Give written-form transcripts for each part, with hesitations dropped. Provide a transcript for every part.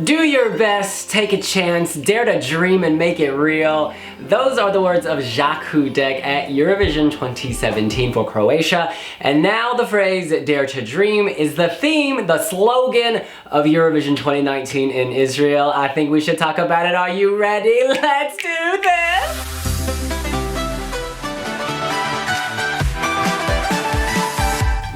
Do your best, take a chance, dare to dream and make it real. Those are the words of Jacques Hudek at Eurovision 2017 for Croatia. And now the phrase dare to dream is the theme, the slogan of Eurovision 2019 in Israel. I think we should talk about it. Are you ready? Let's do this!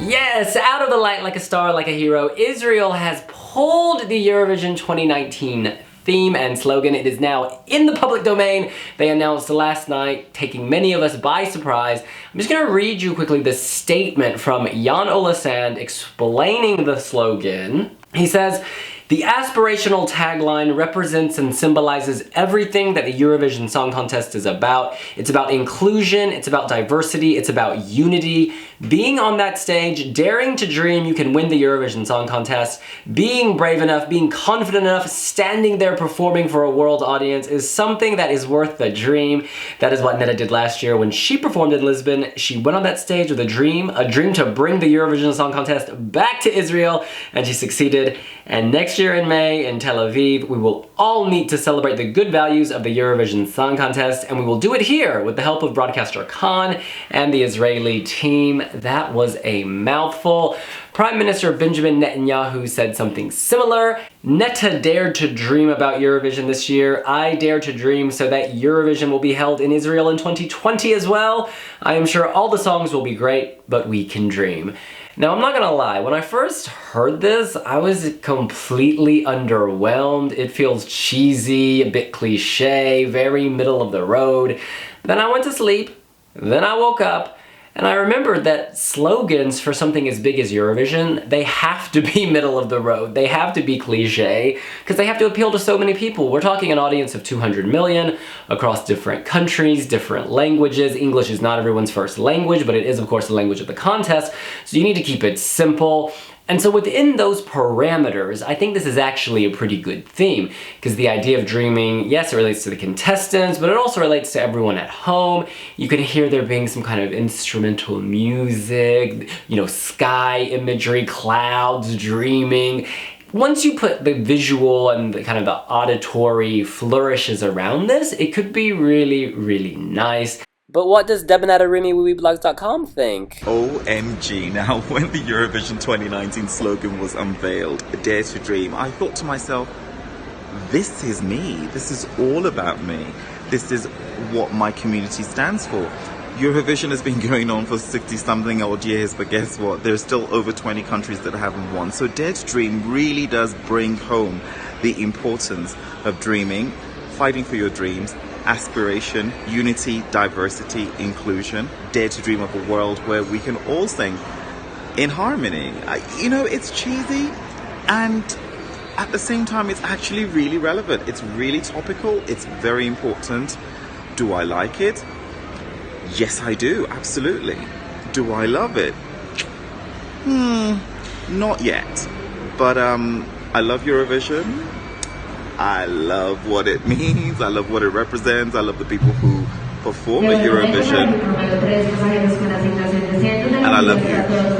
Yes, out of the light like a star, like a hero, Israel has pulled the Eurovision 2019 theme and slogan. It is now in the public domain. They announced last night, taking many of us by surprise. I'm just gonna read you quickly the statement from Jan Olasand explaining the slogan. He says, "The aspirational tagline represents and symbolizes everything that the Eurovision Song Contest is about. It's about inclusion, it's about diversity, it's about unity. Being on that stage, daring to dream you can win the Eurovision Song Contest, being brave enough, being confident enough, standing there performing for a world audience is something that is worth the dream." That is what Netta did last year when she performed in Lisbon. She went on that stage with a dream to bring the Eurovision Song Contest back to Israel, and she succeeded. And next year in May in Tel Aviv, we will all meet to celebrate the good values of the Eurovision Song Contest, and we will do it here with the help of broadcaster Khan and the Israeli team. That was a mouthful. Prime Minister Benjamin Netanyahu said something similar. Netta dared to dream about Eurovision this year. I dare to dream so that Eurovision will be held in Israel in 2020 as well. I am sure all the songs will be great, but we can dream. Now, I'm not gonna lie, when I first heard this, I was completely underwhelmed. It feels cheesy, a bit cliche, very middle of the road. Then I went to sleep, then I woke up, and I remembered that slogans for something as big as Eurovision, they have to be middle of the road. They have to be cliche, because they have to appeal to so many people. We're talking an audience of 200 million across different countries, different languages. English is not everyone's first language, but it is, of course, the language of the contest, so you need to keep it simple. And so within those parameters, I think this is actually a pretty good theme, because the idea of dreaming, yes, it relates to the contestants, but it also relates to everyone at home. You can hear there being some kind of instrumental music, you know, sky imagery, clouds, dreaming. Once you put the visual and the kind of the auditory flourishes around this, it could be really, really nice. But what does Debonatta Remy wiwibloggs.com think? OMG, now when the Eurovision 2019 slogan was unveiled, Dare to Dream, I thought to myself, this is me. This is all about me. This is what my community stands for. Eurovision has been going on for 60-something odd years, but guess what? There's still over 20 countries that haven't won. So Dare to Dream really does bring home the importance of dreaming, fighting for your dreams, aspiration, unity, diversity, inclusion. Dare to dream of a world where we can all sing in harmony. You know, it's cheesy, and at the same time, it's actually really relevant. It's really topical. It's very important. Do I like it? Yes, I do. Absolutely. Do I love it? Not yet. But I love Eurovision. I love what it means, I love what it represents, I love the people who perform at Eurovision, and I love you.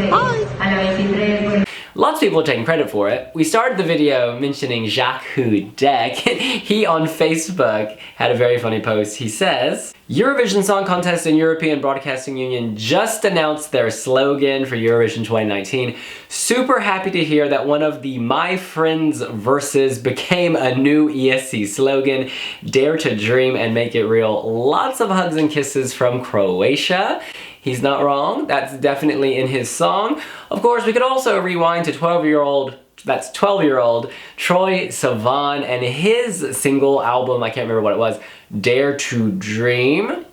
Bye! Lots of people are taking credit for it. We started the video mentioning Jacques Hudek. He on Facebook had a very funny post. He says, Eurovision Song Contest and European Broadcasting Union just announced their slogan for Eurovision 2019. Super happy to hear that one of the My Friends verses became a new ESC slogan. Dare to dream and make it real. Lots of hugs and kisses from Croatia. He's not wrong. That's definitely in his song. Of course, we could also rewind to 12-year-old Troye Sivan and his single album, I can't remember what it was, Dare to Dream.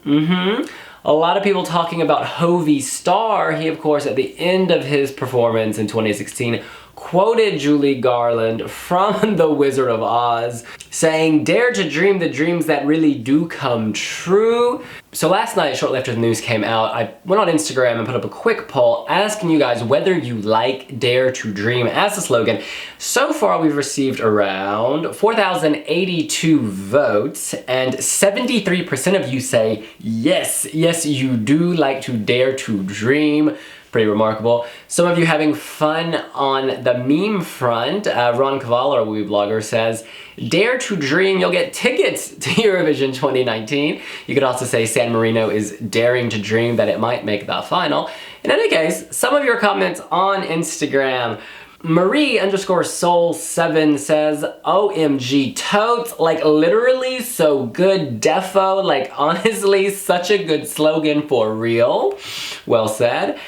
A lot of people talking about Hovey Star. He, of course, at the end of his performance in 2016, quoted Julie Garland from The Wizard of Oz, saying, "Dare to dream the dreams that really do come true." So last night, shortly after the news came out, I went on Instagram and put up a quick poll asking you guys whether you like Dare to Dream as a slogan. So far, we've received around 4,082 votes, and 73% of you say, yes, you do like to dare to dream. Pretty remarkable. Some of you having fun on the meme front. Ron Cavallo, our WIWIblogger, says, dare to dream you'll get tickets to Eurovision 2019. You could also say San Marino is daring to dream that it might make the final. In any case, some of your comments on Instagram. Marie_soul7 says, OMG totes, like literally so good defo, like honestly such a good slogan for real. Well said.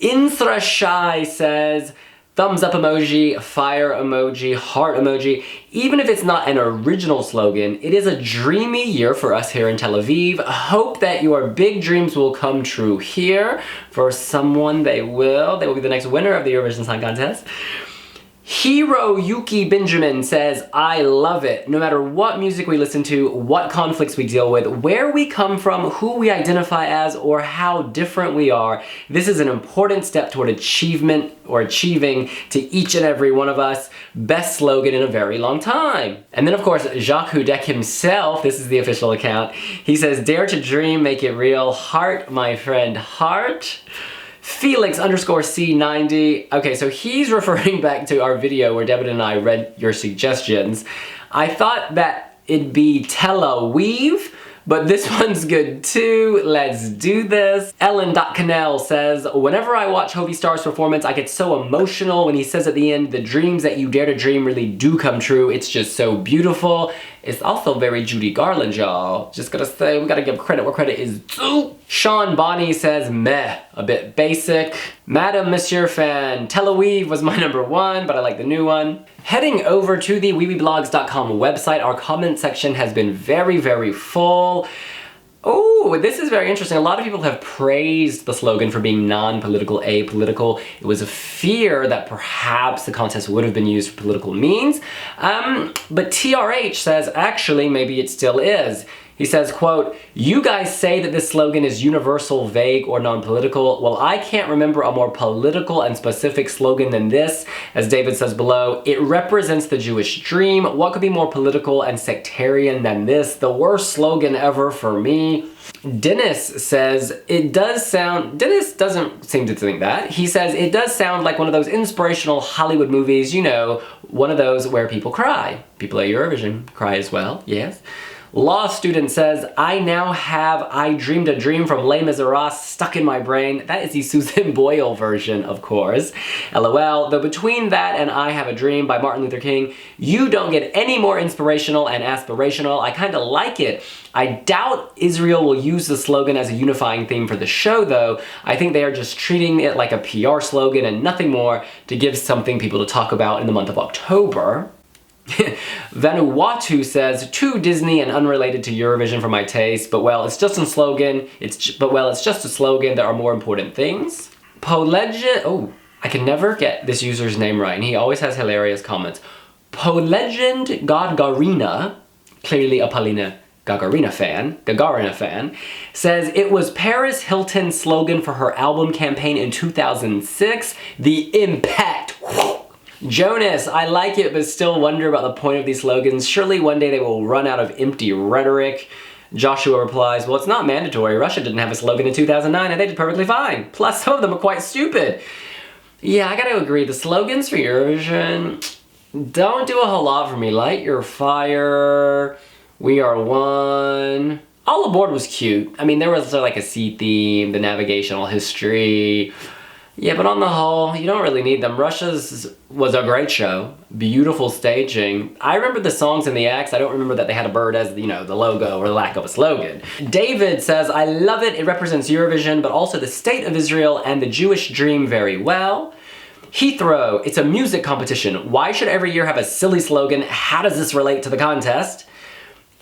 Inthra Shy says, thumbs up emoji, fire emoji, heart emoji. Even if it's not an original slogan, it is a dreamy year for us here in Tel Aviv. Hope that your big dreams will come true here. For someone, they will. They will be the next winner of the Eurovision Song Contest. Hero Yuki Benjamin says, I love it. No matter what music we listen to, what conflicts we deal with, where we come from, who we identify as, or how different we are, this is an important step toward achievement or achieving to each and every one of us. Best slogan in a very long time. And then of course, Jacques Hudek himself, this is the official account, he says, dare to dream, make it real. Heart, my friend, heart. Felix_C90. Okay, so he's referring back to our video where Devin and I read your suggestions. I thought that it'd be Tel Aviv, but this one's good too. Let's do this. Ellen.Cannell says, whenever I watch Hovey Star's performance, I get so emotional when he says at the end, the dreams that you dare to dream really do come true. It's just so beautiful. It's also very Judy Garland, y'all. Just gotta say, we gotta give credit where credit is due. Sean Bonnie says, meh, a bit basic. Madam Monsieur Fan, Tel Aviv was my #1, but I like the new one. Heading over to the wiwibloggs.com website, our comment section has been very, very full. Oh, this is very interesting. A lot of people have praised the slogan for being non-political, apolitical. It was a fear that perhaps the contest would have been used for political means. But TRH says, actually, maybe it still is. He says, quote, you guys say that this slogan is universal, vague, or non-political. Well, I can't remember a more political and specific slogan than this. As David says below, it represents the Jewish dream. What could be more political and sectarian than this? The worst slogan ever for me. Dennis says, it does sound, Dennis doesn't seem to think that. He says, it does sound like one of those inspirational Hollywood movies, you know, one of those where people cry. People at Eurovision cry as well, yes. Law student says, I now have I Dreamed a Dream from Les Miserables stuck in my brain. That is the Susan Boyle version, of course. LOL, though between that and I Have a Dream by Martin Luther King, you don't get any more inspirational and aspirational. I kind of like it. I doubt Israel will use the slogan as a unifying theme for the show, though. I think they are just treating it like a PR slogan and nothing more to give something people to talk about in the month of October. Vanuatu says, too Disney and unrelated to Eurovision for my taste, but well, it's just a slogan. It's just a slogan. There are more important things. Polegend, oh, I can never get this user's name right, and he always has hilarious comments. Polegend Gagarin, clearly a Polina Gagarin fan, says it was Paris Hilton's slogan for her album campaign in 2006. The impact. Jonas, I like it, but still wonder about the point of these slogans. Surely one day they will run out of empty rhetoric. Joshua replies, well, it's not mandatory. Russia didn't have a slogan in 2009 and they did perfectly fine. Plus, some of them are quite stupid. Yeah, I gotta agree. The slogans for Eurovision don't do a whole lot for me. Light your fire, we are one. All Aboard was cute. I mean, there was like a sea theme, the navigational history. Yeah, but on the whole, you don't really need them. Russia's was a great show. Beautiful staging. I remember the songs and the acts. I don't remember that they had a bird as, you know, the logo or the lack of a slogan. David says, I love it. It represents Eurovision, but also the state of Israel and the Jewish dream very well. Heathrow, it's a music competition. Why should every year have a silly slogan? How does this relate to the contest?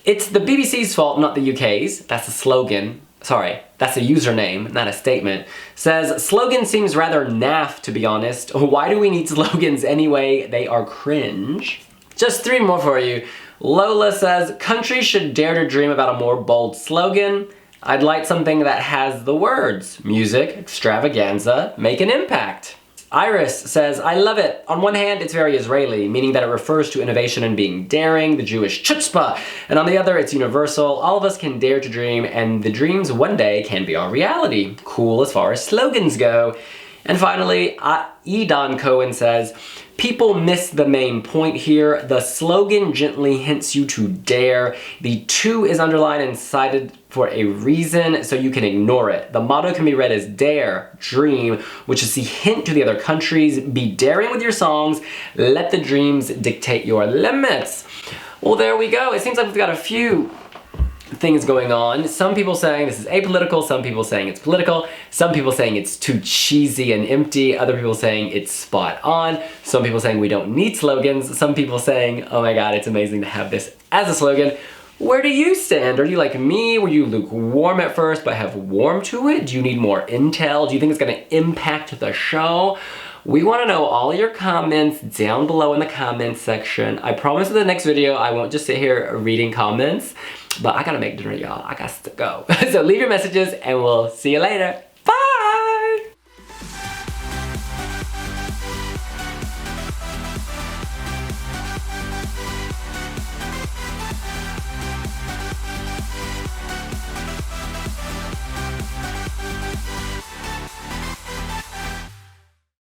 It's the BBC's fault, not the UK's. That's a slogan. Sorry, that's a username, not a statement. Says, slogan seems rather naff, to be honest. Why do we need slogans anyway? They are cringe. Just 3 more for you. Lola says, countries should dare to dream about a more bold slogan. I'd like something that has the words, music, extravaganza, make an impact. Iris says, I love it. On one hand, it's very Israeli, meaning that it refers to innovation and being daring, the Jewish chutzpah. And on the other, it's universal. All of us can dare to dream, and the dreams one day can be our reality. Cool as far as slogans go. And finally, Edon Cohen says, people miss the main point here. The slogan gently hints you to dare. The to is underlined and cited for a reason, so you can ignore it. The motto can be read as dare, dream, which is the hint to the other countries. Be daring with your songs. Let the dreams dictate your limits. Well, there we go. It seems like we've got a few things going on. Some people saying this is apolitical, some people saying it's political, some people saying it's too cheesy and empty, other people saying it's spot on, some people saying we don't need slogans, some people saying, oh my god, it's amazing to have this as a slogan. Where do you stand? Are you like me? Were you lukewarm at first but have warmed to it? Do you need more intel? Do you think it's gonna impact the show? We want to know all your comments down below in the comments section. I promise in the next video I won't just sit here reading comments, but I gotta make dinner, y'all. I got to go. So leave your messages and we'll see you later.